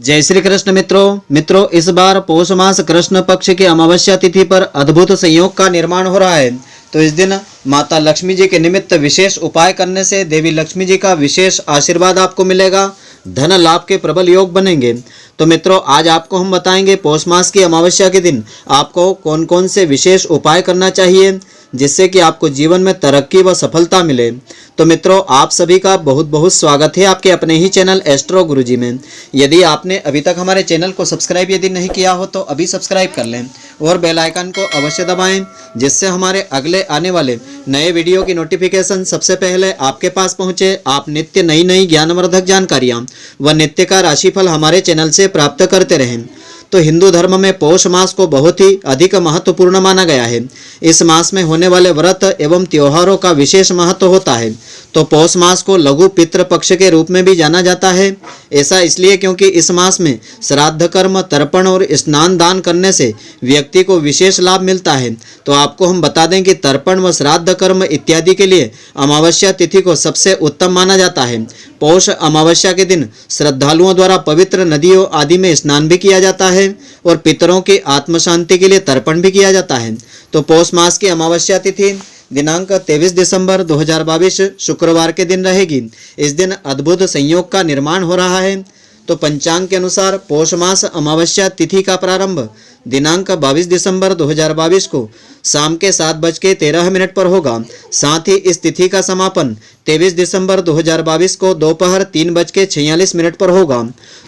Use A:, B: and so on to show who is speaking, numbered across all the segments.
A: जय श्री कृष्ण मित्रों इस बार पौष मास कृष्ण पक्ष की अमावस्या तिथि पर अद्भुत संयोग का निर्माण हो रहा है। तो इस दिन माता लक्ष्मी जी के निमित्त विशेष उपाय करने से देवी लक्ष्मी जी का विशेष आशीर्वाद आपको मिलेगा, धन लाभ के प्रबल योग बनेंगे। तो मित्रों आज आपको हम बताएंगे पौष मास की अमावस्या के दिन आपको कौन कौन से विशेष उपाय करना चाहिए जिससे कि आपको जीवन में तरक्की व सफलता मिले। तो मित्रों आप सभी का बहुत बहुत स्वागत है आपके अपने ही चैनल एस्ट्रो गुरुजी में। यदि आपने अभी तक हमारे चैनल को सब्सक्राइब यदि नहीं किया हो तो अभी सब्सक्राइब कर लें और बेल आइकन को अवश्य दबाएं जिससे हमारे अगले आने वाले नए वीडियो की नोटिफिकेशन सबसे पहले आपके पास पहुंचे। आप नित्य नई नई ज्ञानवर्धक जानकारियाँ व नित्य का राशिफल हमारे चैनल से प्राप्त करते रहें। तो हिंदू धर्म में पौष मास को बहुत ही अधिक महत्वपूर्ण माना गया है। इस मास में होने वाले व्रत एवं त्योहारों का विशेष महत्व होता है। तो पौष मास को लघु पितृ पक्ष के रूप में भी जाना जाता है। ऐसा इसलिए क्योंकि इस मास में श्राद्ध कर्म, तर्पण और स्नान दान करने से व्यक्ति को विशेष लाभ मिलता है। तो आपको हम बता दें कि तर्पण व श्राद्ध कर्म इत्यादि के लिए अमावस्या तिथि को सबसे उत्तम माना जाता है। पौष अमावस्या के दिन श्रद्धालुओं द्वारा पवित्र नदियों आदि में स्नान भी किया जाता है और पितरों की आत्म शांति के लिए तर्पण भी किया जाता है। तो पौष मास की अमावस्या तिथि दिनांक 23 दिसंबर 2022 शुक्रवार के दिन रहेगी। इस दिन अद्भुत संयोग का निर्माण हो रहा है। तो पंचांग के अनुसार पौष मास अमावस्या तिथि का प्रारंभ दिनांक 22 दिसंबर 2022 को शाम के 7:13 पर होगा। साथ ही इस तिथि का समापन 23 दिसंबर 2022 को दोपहर 3:46 पर होगा।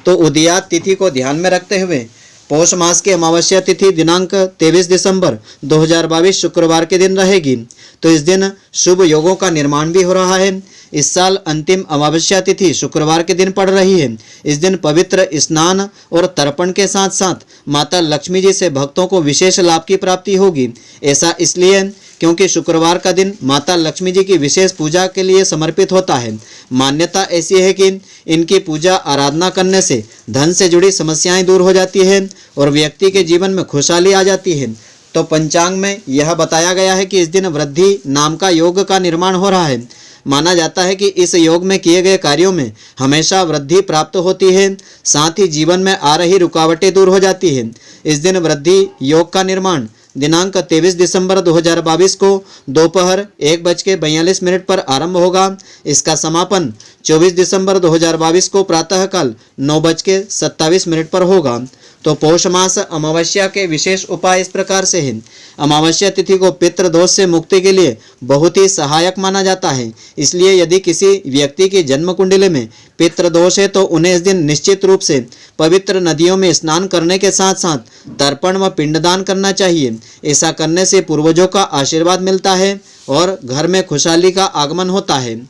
A: तो उदयात तिथि को ध्यान में रखते हुए पौष मास की अमावस्या तिथि दिनांक 23 दिसंबर 2022 शुक्रवार के दिन रहेगी। तो इस दिन शुभ योगों का निर्माण भी हो रहा है। इस साल अंतिम अमावस्या तिथि शुक्रवार के दिन पड़ रही है। इस दिन पवित्र स्नान और तर्पण के साथ साथ माता लक्ष्मी जी से भक्तों को विशेष लाभ की प्राप्ति होगी। ऐसा इसलिए क्योंकि शुक्रवार का दिन माता लक्ष्मी जी की विशेष पूजा के लिए समर्पित होता है। मान्यता ऐसी है कि इनकी पूजा आराधना करने से धन से जुड़ी समस्याएं दूर हो जाती है और व्यक्ति के जीवन में खुशहाली आ जाती है। तो पंचांग में यह बताया गया है कि इस दिन वृद्धि नाम का योग का निर्माण हो रहा है। माना जाता है कि इस योग में किए गए कार्यों में हमेशा वृद्धि प्राप्त होती है, साथ ही जीवन में आ रही रुकावटें दूर हो जाती है। इस दिन वृद्धि योग का निर्माण दिनांक 23 दिसंबर 2022 को दोपहर 1:42 पर आरंभ होगा। इसका समापन 24 दिसंबर 2022 को प्रातःकाल 9:27 पर होगा। तो पौष मास अमावस्या के विशेष उपाय इस प्रकार से हैं। अमावस्या तिथि को पितृ दोष से मुक्ति के लिए बहुत ही सहायक माना जाता है। इसलिए यदि किसी व्यक्ति की जन्म कुंडली में पितृ दोष है तो उन्हें इस दिन निश्चित रूप से पवित्र नदियों में स्नान करने के साथ साथ तर्पण व पिंडदान करना चाहिए। ऐसा करने से पूर्वजों का आशीर्वाद मिलता है और घर में खुशहाली का आगमन होता है।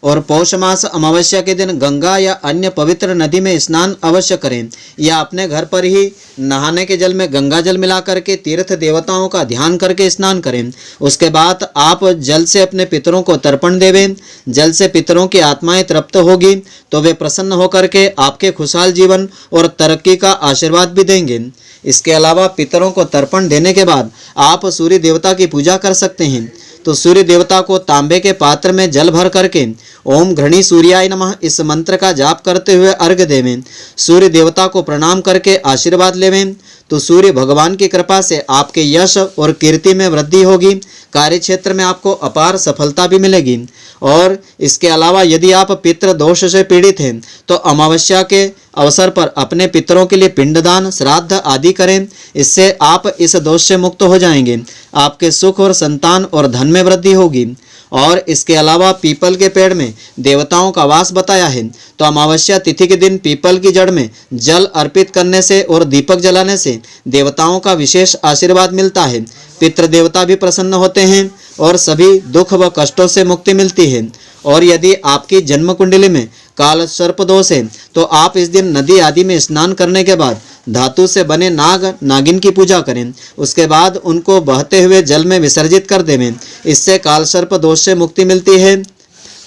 A: और पौष मास अमावस्या के दिन गंगा या अन्य पवित्र नदी में स्नान अवश्य करें या अपने घर पर ही नहाने के जल में गंगा जल मिलाकर के तीर्थ देवताओं का ध्यान करके स्नान करें। उसके बाद आप जल से अपने पितरों को तर्पण देवें। जल से पितरों की आत्माएं तृप्त होगी तो वे प्रसन्न होकर के आपके खुशहाल जीवन और तरक्की का आशीर्वाद भी देंगे। इसके अलावा पितरों को तर्पण देने के बाद आप सूर्य देवता की पूजा कर सकते हैं। तो सूर्य देवता को तांबे के पात्र में जल भर करके ओम घृणी सूर्याय नमः इस मंत्र का जाप करते हुए अर्घ्य देवें। सूर्य देवता को प्रणाम करके आशीर्वाद लेवें। तो सूर्य भगवान की कृपा से आपके यश और कीर्ति में वृद्धि होगी। कार्य क्षेत्र में आपको अपार सफलता भी मिलेगी। और इसके अलावा यदि आप पितृ दोष से पीड़ित हैं तो अमावस्या के अवसर पर अपने पितरों के लिए पिंडदान, श्राद्ध आदि करें। इससे आप इस दोष से मुक्त हो जाएंगे। आपके सुख और संतान और धन में वृद्धि होगी। और इसके अलावा पीपल के पेड़ में देवताओं का वास बताया है। तो अमावस्या तिथि के दिन पीपल की जड़ में जल अर्पित करने से और दीपक जलाने से देवताओं का विशेष आशीर्वाद मिलता है। पितृ देवता भी प्रसन्न होते हैं और सभी दुख व कष्टों से मुक्ति मिलती है। और यदि आपकी जन्म कुंडली में काल सर्प दोष है तो आप इस दिन नदी आदि में स्नान करने के बाद धातु से बने नाग नागिन की पूजा करें। उसके बाद उनको बहते हुए जल में विसर्जित कर देवें। इससे काल सर्प दोष से मुक्ति मिलती है।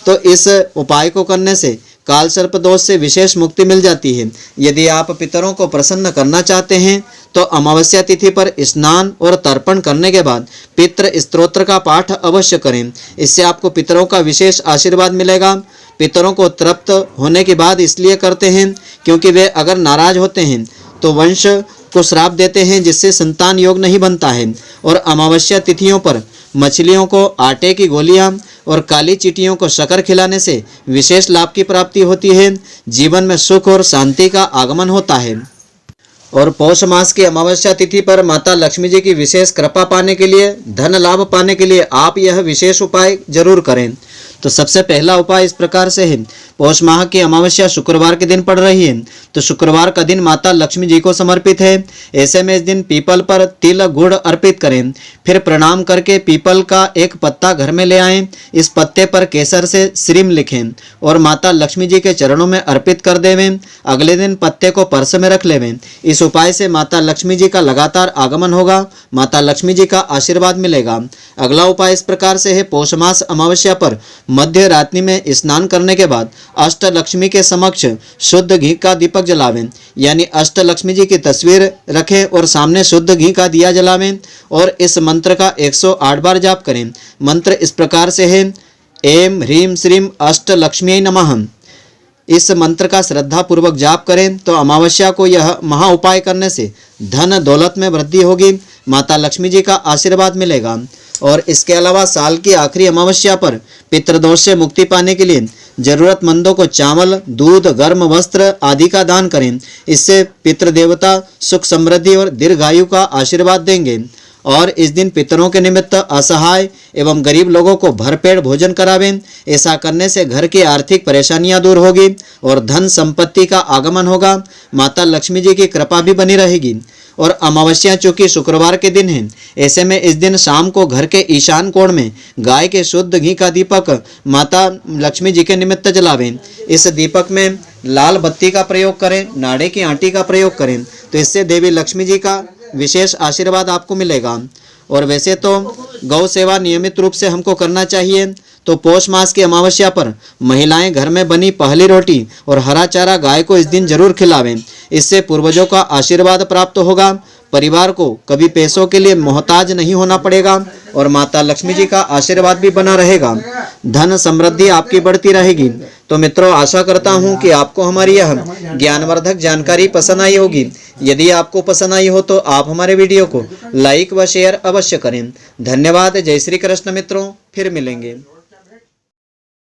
A: तो इस उपाय को करने से काल सर्प दोष से विशेष मुक्ति मिल जाती है। यदि आप पितरों को प्रसन्न करना चाहते हैं तो अमावस्या तिथि पर स्नान और तर्पण करने के बाद पितृ स्तोत्र का पाठ अवश्य करें। इससे आपको पितरों का विशेष आशीर्वाद मिलेगा। पितरों को तृप्त होने के बाद इसलिए करते हैं क्योंकि वे अगर नाराज होते हैं तो वंश को श्राप देते हैं, जिससे संतान योग नहीं बनता है। और अमावस्या तिथियों पर मछलियों को आटे की गोलियां और काली चींटियों को शक्कर खिलाने से विशेष लाभ की प्राप्ति होती है। जीवन में सुख और शांति का आगमन होता है। और पौष मास की अमावस्या तिथि पर माता लक्ष्मी जी की विशेष कृपा पाने के लिए, धन लाभ पाने के लिए आप यह विशेष उपाय जरूर करें। तो सबसे पहला उपाय इस प्रकार से है। पौष माह की अमावस्या शुक्रवार के दिन पड़ रही है, तो शुक्रवार का दिन माता लक्ष्मी जी को समर्पित है। ऐसे में इस दिन पीपल पर तिल गुड़ अर्पित करें। फिर प्रणाम करके पीपल का एक पत्ता घर में ले आएं। इस पत्ते पर केसर से श्रीम लिखें और माता लक्ष्मी जी के चरणों में अर्पित कर देवें। अगले दिन पत्ते को पर्स में रख लेवें। इस उपाय से माता लक्ष्मी जी का लगातार आगमन होगा, माता लक्ष्मी जी का आशीर्वाद मिलेगा। अगला उपाय इस प्रकार से है। पौष मास अमावस्या पर मध्य रात्रि में स्नान करने के बाद अष्टलक्ष्मी के समक्ष शुद्ध घी का दीपक जलावें, यानी अष्टलक्ष्मी जी की तस्वीर रखें और सामने शुद्ध घी का दिया जलावें और इस मंत्र का 108 बार जाप करें। मंत्र इस प्रकार से है। ऐं ह्रीं श्रीं अष्टलक्ष्म्यै नमः। इस मंत्र का श्रद्धा पूर्वक जाप करें तो अमावस्या को यह महा उपाय करने से धन दौलत में वृद्धि होगी, माता लक्ष्मी जी का आशीर्वाद मिलेगा। और इसके अलावा साल की आखिरी अमावस्या पर पितृदोष से मुक्ति पाने के लिए जरूरतमंदों को चावल, दूध, गर्म वस्त्र आदि का दान करें। इससे पितृदेवता सुख समृद्धि और दीर्घायु का आशीर्वाद देंगे। और इस दिन पितरों के निमित्त असहाय एवं गरीब लोगों को भरपेट भोजन करावें। ऐसा करने से घर की आर्थिक परेशानियां दूर होगी और धन संपत्ति का आगमन होगा। माता लक्ष्मी जी की कृपा भी बनी रहेगी। और अमावस्या चूंकि शुक्रवार के दिन है, ऐसे में इस दिन शाम को घर के ईशान कोण में गाय के शुद्ध घी का दीपक माता लक्ष्मी जी के निमित्त जलावें। इस दीपक में लाल बत्ती का प्रयोग करें, नाड़े की आटी का प्रयोग करें, तो इससे देवी लक्ष्मी जी का विशेष आशीर्वाद आपको मिलेगा। और वैसे तो गौ सेवा नियमित रूप से हमको करना चाहिए। तो पौष मास की अमावस्या पर महिलाएं घर में बनी पहली रोटी और हरा चारा गाय को इस दिन जरूर खिलावें। इससे पूर्वजों का आशीर्वाद प्राप्त होगा। परिवार को कभी पैसों के लिए मोहताज नहीं होना पड़ेगा और माता लक्ष्मी जी का आशीर्वाद भी बना रहेगा। धन समृद्धि आपकी बढ़ती रहेगी। तो मित्रों, आशा करता हूं कि आपको हमारी यह ज्ञानवर्धक जानकारी पसंद आई होगी। यदि आपको पसंद आई हो तो आप हमारे वीडियो को लाइक व शेयर अवश्य करें। धन्यवाद। जय श्री कृष्ण मित्रों, फिर मिलेंगे।